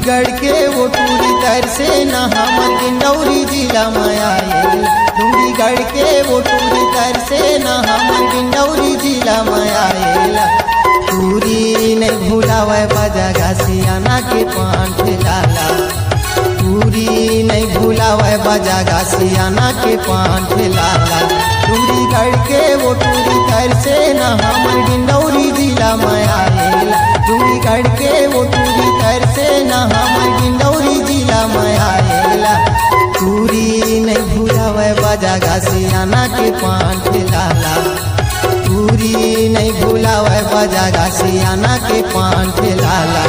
डूंगीगढ़ के वो टूरी तर से न हमर डिंडौरी जिला में आए। डूंगीगढ़ के वो टूरी तर से न हमर डिंडौरी जिला में आए। टूरी नहीं भूलावे बजा घासियाना के पान ठेलाला। टूरी नहीं भूलावे बजा घासियाना के पान ठेलाला। डूंगीगढ़ के वो टूरी तर से न हमर डिंडौरी जिला में आए। डूंगीगढ़ के वो टूरी तर से न हमर डिंडौरी जिला में आएला। टूरी नहीं भूलावे बजा घासियाना के पान ठेलाला। टूरी नहीं भूलावे बजा घासियाना के पान ठेलाला।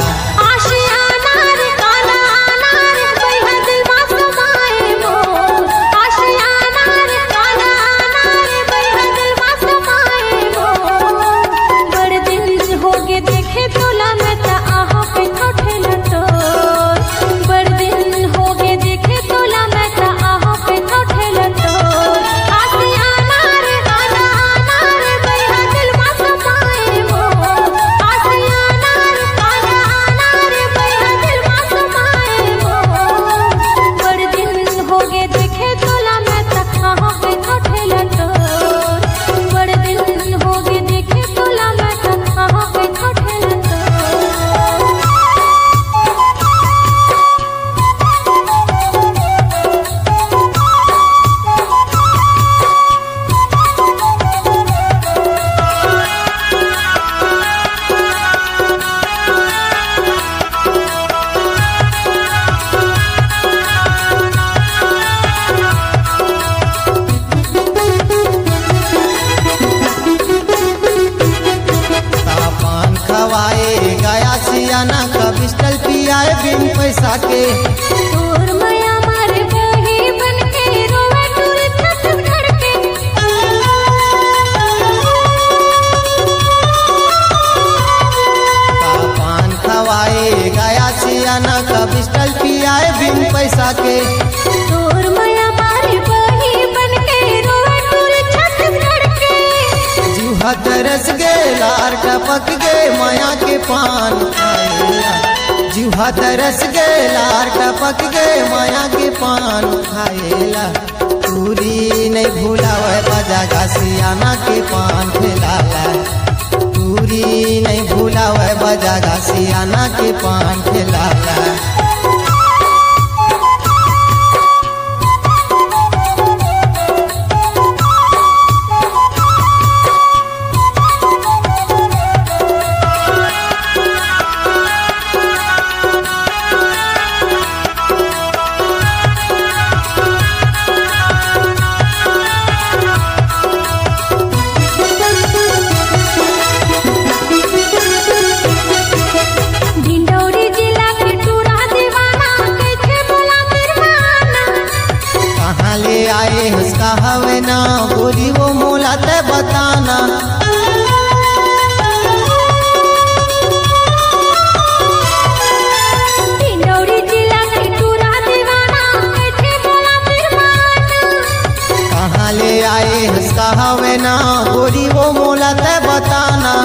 सियाना का बिस्टल पियाए बिन पैसा के। तोर माया मारे बही बन के रोवे टूरी छत घर के। पान खवाए गया सियाना का बिस्टल पियाए बिन पैसा के। तोर माया मारे बही बन के रोवे टूरी छत घर के। जीवा तरस गे लार टपक गे माया के पान खाएला। जीवा तरस गे लार टपक गे माया के पान खाएला। टूरी नहीं भूलावे बजा घासियाना के पान ठेलाला। टूरी नहीं भूलावे बजा घासियाना के पान ठेलाला। आए हंसका हवे ना गोरी वो मोला ते बताना। डिंडौरी जिला के टूरा दीवाना कैसे बोला फिर माना। कहाँ ले आए हंसका हवे ना गोरी वो मोला ते बताना।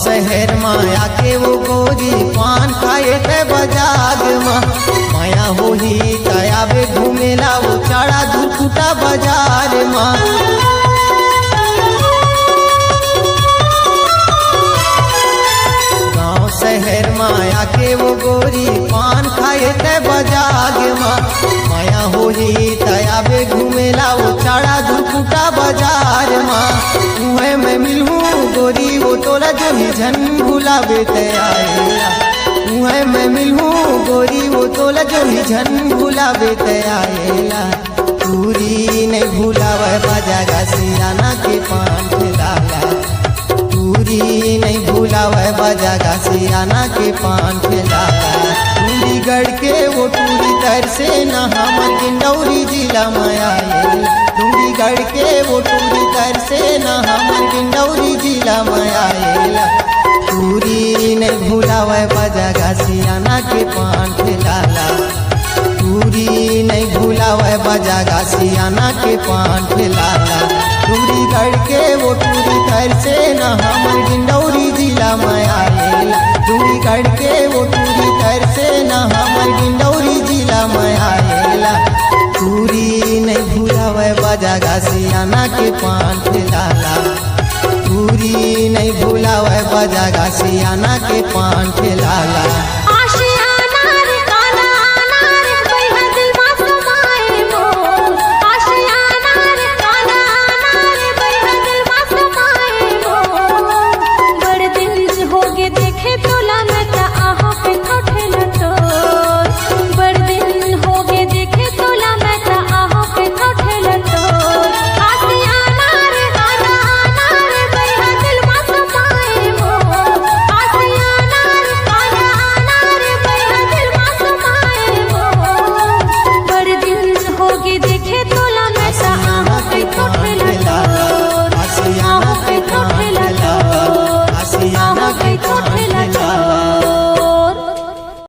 शहर माया के वो गोरी पान खाए थे बजाग माया हो ही तया बे घूमेला वो चाड़ा धुकुटा बाजार माँ। गाँव शहर माया के वो गोरी पान खाए थे बजाग माया हो ही तया बे घूमेला वो चाड़ा धुकुटा बाजार माँ। मैं मिलूं गोरी वो भुलावे ते आएला उहे मैं मिलूं गोरी वो तोला जो ही झन भुलावे ते आएला पूरी नहीं भुलावे बाजा गासियाना के पान खिलाला पूरी नहीं भुलावे बाजा गासियाना के पान खिलाला डूंगीगढ़ के वो टूरी तर से न हमर डिंडौरी जिला में आएला डूंगीगढ़ के वो टूरी तर से न हमर डिंडौरी जिला में आएला पूरी नहीं भुलावे बाजा गासियाना के पान खिलाला पूरी नहीं भुलावे बाजा गासियाना के पान खिलाला डूंगीगढ़ के वो टूरी तर से न हमर डिंडौरी जिला में आएला डूंगीगढ़ के वो टूरी तर से न हमर डिंडौरी जिला में आएला पूरी नहीं भुलावे बाजा गासियाना के पान खिलाला पूरी नहीं भुलावे बाजा गासियाना के पान खिलाला।